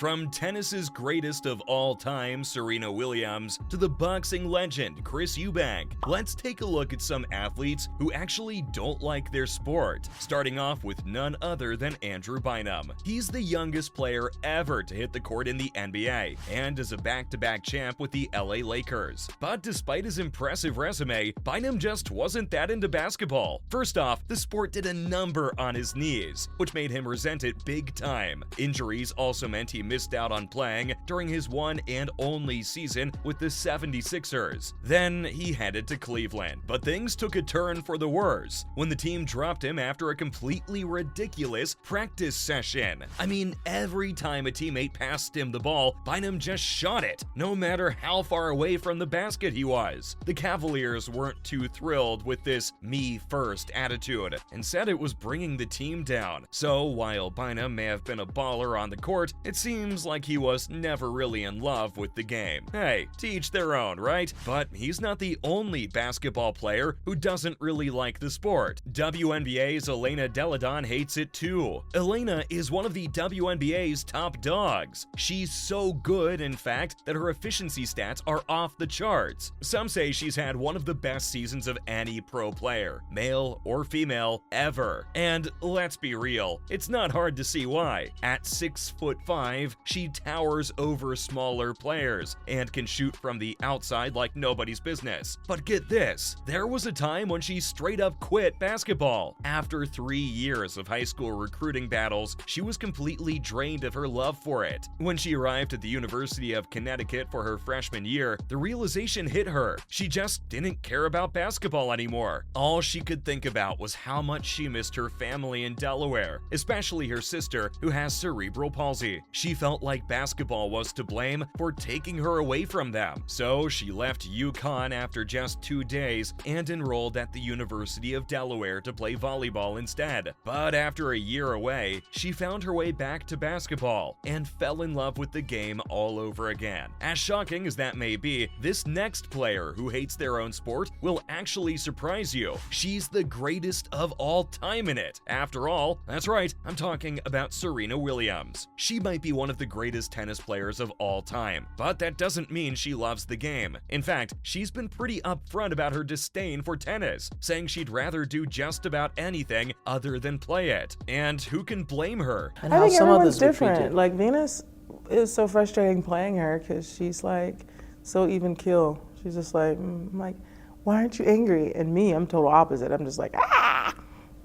From tennis's greatest of all time, Serena Williams, to the boxing legend, Chris Eubank, let's take a look at some athletes who actually don't like their sport, starting off with none other than Andrew Bynum. He's the youngest player ever to hit the court in the NBA, and is a back-to-back champ with the LA Lakers. But despite his impressive resume, Bynum just wasn't that into basketball. First off, the sport did a number on his knees, which made him resent it big time. Injuries also meant he missed out on playing during his one and only season with the 76ers. Then he headed to Cleveland, but things took a turn for the worse when the team dropped him after a completely ridiculous practice session. I mean, every time a teammate passed him the ball, Bynum just shot it, no matter how far away from the basket he was. The Cavaliers weren't too thrilled with this me-first attitude and said it was bringing the team down. So while Bynum may have been a baller on the court, it seems like he was never really in love with the game. Hey, to each their own, right? But he's not the only basketball player who doesn't really like the sport. WNBA's Elena Delle Donne hates it too. Elena is one of the WNBA's top dogs. She's so good, in fact, that her efficiency stats are off the charts. Some say she's had one of the best seasons of any pro player, male or female, ever. And let's be real, it's not hard to see why. At 6'5", she towers over smaller players and can shoot from the outside like nobody's business. But get this, there was a time when she straight up quit basketball. After 3 years of high school recruiting battles, she was completely drained of her love for it. When she arrived at the University of Connecticut for her freshman year, the realization hit her. She just didn't care about basketball anymore. All she could think about was how much she missed her family in Delaware, especially her sister, who has cerebral palsy. She felt like basketball was to blame for taking her away from them. So she left UConn after just 2 days and enrolled at the University of Delaware to play volleyball instead. But after a year away, she found her way back to basketball and fell in love with the game all over again. As shocking as that may be, this next player who hates their own sport will actually surprise you. She's the greatest of all time in it. After all, that's right, I'm talking about Serena Williams. She might be one of the greatest tennis players of all time, but that doesn't mean she loves the game. In fact, she's been pretty upfront about her disdain for tennis, saying she'd rather do just about anything other than play it. And who can blame her? And I think everyone's different. Like Venus is so frustrating playing her because she's like so even keel. She's just like, I'm like, why aren't you angry? And me, I'm total opposite. I'm just like, ah!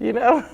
You know?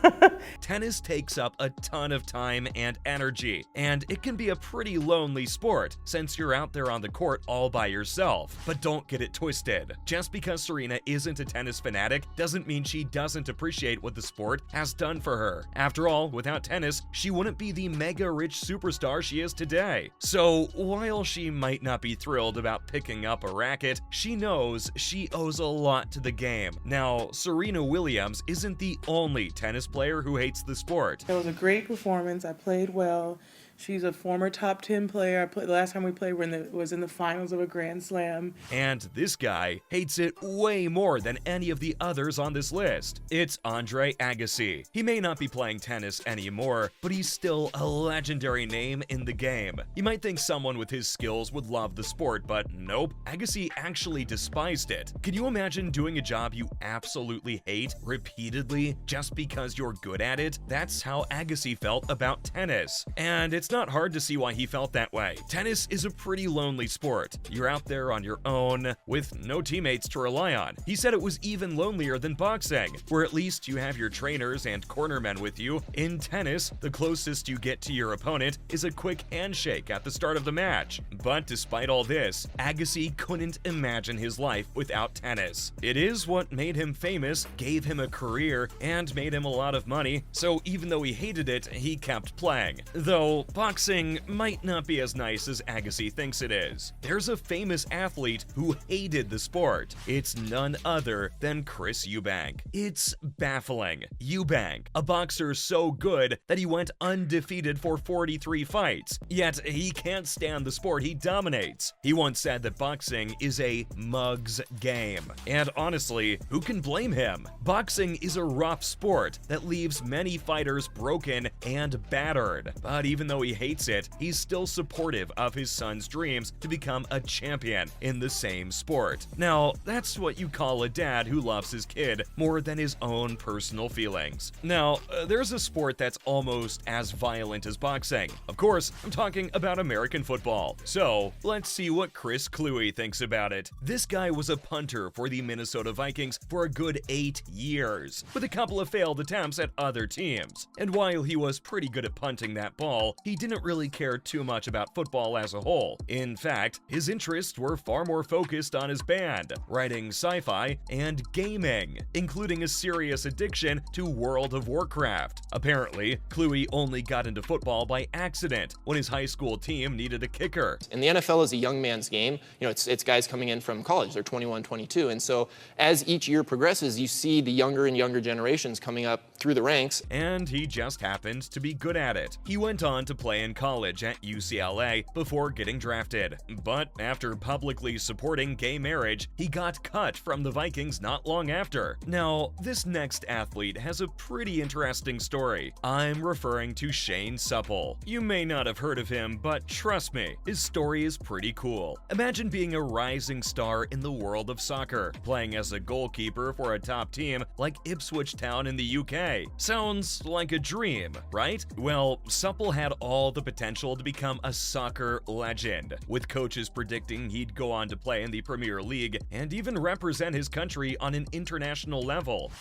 Tennis takes up a ton of time and energy, and it can be a pretty lonely sport since you're out there on the court all by yourself. But don't get it twisted. Just because Serena isn't a tennis fanatic doesn't mean she doesn't appreciate what the sport has done for her. After all, without tennis, she wouldn't be the mega-rich superstar she is today. So while she might not be thrilled about picking up a racket, she knows she owes a lot to the game. Now, Serena Williams isn't the only tennis player who hates the sport. It was a great performance. I played well. She's a former top 10 player. The last time we played was in the finals of a Grand Slam. And this guy hates it way more than any of the others on this list. It's Andre Agassi. He may not be playing tennis anymore, but he's still a legendary name in the game. You might think someone with his skills would love the sport, but nope. Agassi actually despised it. Can you imagine doing a job you absolutely hate repeatedly just because you're good at it? That's how Agassi felt about tennis. And it's not hard to see why he felt that way. Tennis is a pretty lonely sport. You're out there on your own with no teammates to rely on. He said it was even lonelier than boxing, where at least you have your trainers and cornermen with you. In tennis, the closest you get to your opponent is a quick handshake at the start of the match. But despite all this, Agassi couldn't imagine his life without tennis. It is what made him famous, gave him a career, and made him a lot of money, so even though he hated it, he kept playing. Though boxing might not be as nice as Agassi thinks it is. There's a famous athlete who hated the sport. It's none other than Chris Eubank. It's baffling. Eubank, a boxer so good that he went undefeated for 43 fights, yet he can't stand the sport he dominates. He once said that boxing is a mug's game. And honestly, who can blame him? Boxing is a rough sport that leaves many fighters broken and battered. But even though he hates it, he's still supportive of his son's dreams to become a champion in the same sport. Now, that's what you call a dad who loves his kid more than his own personal feelings. Now, there's a sport that's almost as violent as boxing. Of course, I'm talking about American football. So, let's see what Chris Kluwe thinks about it. This guy was a punter for the Minnesota Vikings for a good 8 years, with a couple of failed attempts at other teams. And while he was pretty good at punting that ball, he didn't really care too much about football as a whole. In fact, his interests were far more focused on his band, writing sci-fi, and gaming, including a serious addiction to World of Warcraft. Apparently, Kluwe only got into football by accident when his high school team needed a kicker. And the NFL is a young man's game. You know, it's guys coming in from college. They're 21, 22. And so as each year progresses, you see the younger and younger generations coming up through the ranks. And he just happened to be good at it. He went on to play in college at UCLA before getting drafted. But after publicly supporting gay marriage, he got cut from the Vikings not long after. Now, this next athlete has a pretty interesting story. I'm referring to Shane Supple. You may not have heard of him, but trust me, his story is pretty cool. Imagine being a rising star in the world of soccer, playing as a goalkeeper for a top team like Ipswich Town in the UK. Sounds like a dream, right? Well, Supple had all the potential to become a soccer legend, with coaches predicting he'd go on to play in the Premier League and even represent his country on an international level.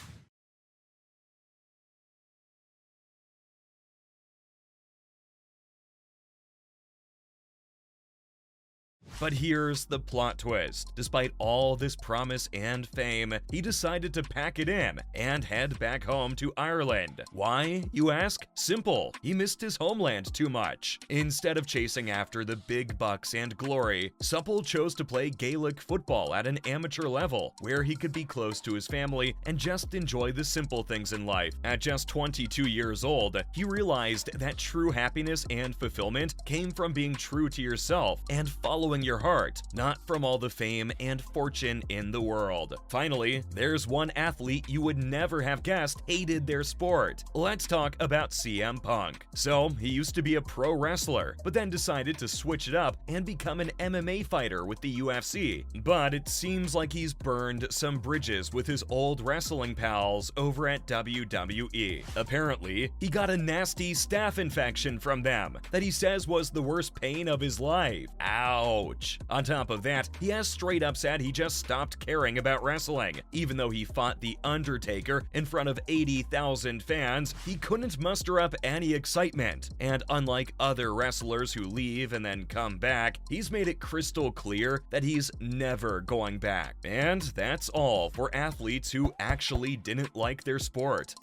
But here's the plot twist. Despite all this promise and fame, he decided to pack it in and head back home to Ireland. Why, you ask? Simple. He missed his homeland too much. Instead of chasing after the big bucks and glory, Supple chose to play Gaelic football at an amateur level, where he could be close to his family and just enjoy the simple things in life. At just 22 years old, he realized that true happiness and fulfillment came from being true to yourself and following your heart, not from all the fame and fortune in the world. Finally, there's one athlete you would never have guessed hated their sport. Let's talk about CM Punk. So, he used to be a pro wrestler, but then decided to switch it up and become an MMA fighter with the UFC. But it seems like he's burned some bridges with his old wrestling pals over at WWE. Apparently, he got a nasty staph infection from them that he says was the worst pain of his life. Ouch. On top of that, he has straight up said he just stopped caring about wrestling. Even though he fought The Undertaker in front of 80,000 fans, he couldn't muster up any excitement. And unlike other wrestlers who leave and then come back, he's made it crystal clear that he's never going back. And that's all for athletes who actually didn't like their sport.